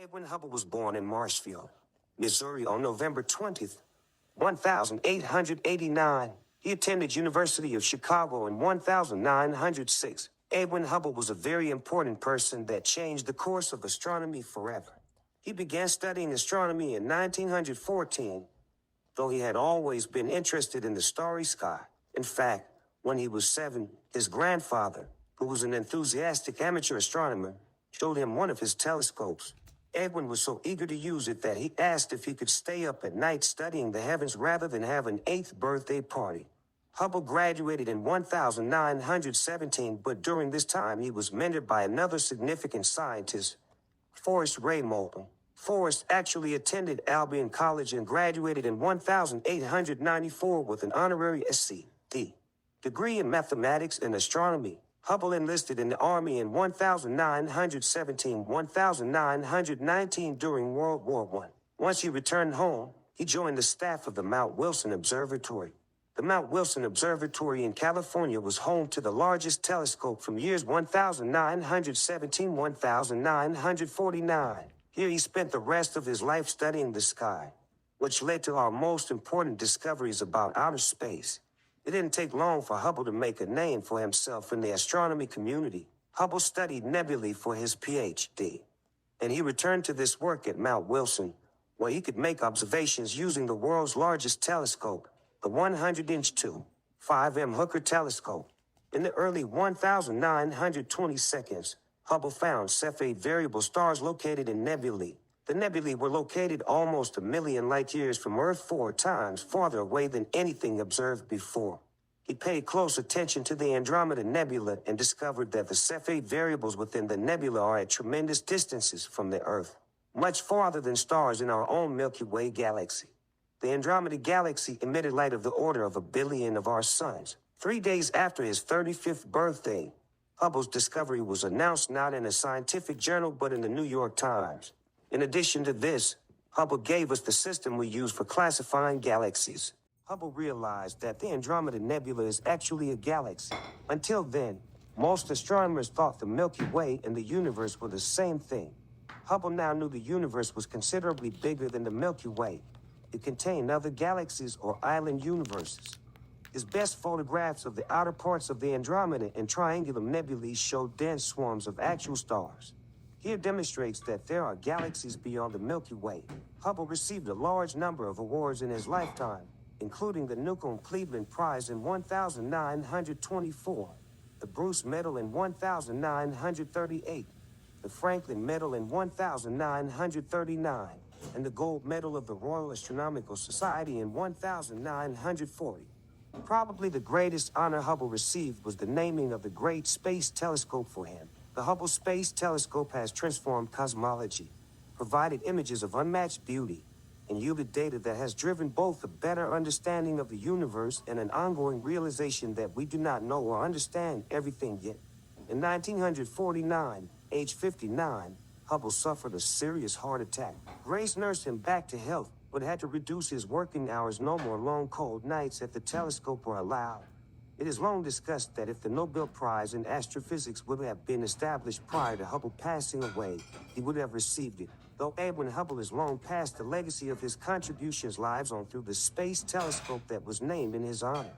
Edwin Hubble was born in Marshfield, Missouri on November 20th, 1889. He attended University of Chicago in 1906. Edwin Hubble was a very important person that changed the course of astronomy forever. He began studying astronomy in 1914, though he had always been interested in the starry sky. In fact, when he was 7, his grandfather, who was an enthusiastic amateur astronomer, showed him one of his telescopes. Edwin was so eager to use it that he asked if he could stay up at night studying the heavens rather than have an 8th birthday party. Hubble graduated in 1917, but during this time he was mentored by another significant scientist, Forrest Ray Moulton. Forrest actually attended Albion College and graduated in 1894 with an honorary Sc.D. degree in mathematics and astronomy. Hubble enlisted in the Army in 1917-1919 during World War I. Once he returned home, he joined the staff of the Mount Wilson Observatory. The Mount Wilson Observatory in California was home to the largest telescope from years 1917-1949. Here he spent the rest of his life studying the sky, which led to our most important discoveries about outer space. It didn't take long for Hubble to make a name for himself in the astronomy community. Hubble studied nebulae for his PhD, and he returned to this work at Mount Wilson, where he could make observations using the world's largest telescope, the 100-inch 2.5M Hooker telescope. In the early 1920s, Hubble found Cepheid variable stars located in nebulae. The nebulae were located almost 1 million light years from Earth, 4 times farther away than anything observed before. He paid close attention to the Andromeda Nebula and discovered that the Cepheid variables within the nebula are at tremendous distances from the Earth, much farther than stars in our own Milky Way galaxy. The Andromeda Galaxy emitted light of the order of 1 billion of our suns. 3 days after his 35th birthday, Hubble's discovery was announced not in a scientific journal but in the New York Times. In addition to this, Hubble gave us the system we use for classifying galaxies. Hubble realized that the Andromeda Nebula is actually a galaxy. Until then, most astronomers thought the Milky Way and the universe were the same thing. Hubble now knew the universe was considerably bigger than the Milky Way. It contained other galaxies or island universes. His best photographs of the outer parts of the Andromeda and triangular nebulae show dense swarms of actual stars. Here demonstrates that there are galaxies beyond the Milky Way. Hubble received a large number of awards in his lifetime, including the Newcomb Cleveland Prize in 1924, the Bruce Medal in 1938, the Franklin Medal in 1939, and the Gold Medal of the Royal Astronomical Society in 1940. Probably the greatest honor Hubble received was the naming of the Great Space Telescope for him. The Hubble Space Telescope has transformed cosmology, provided images of unmatched beauty, and yielded data that has driven both a better understanding of the universe and an ongoing realization that we do not know or understand everything yet. In 1949, age 59, Hubble suffered a serious heart attack. Grace nursed him back to health, but had to reduce his working hours. No more long, cold nights at the telescope were allowed. It is long discussed that if the Nobel Prize in Astrophysics would have been established prior to Hubble passing away, he would have received it. Though Edwin Hubble is long past, the legacy of his contributions lives on through the space telescope that was named in his honor.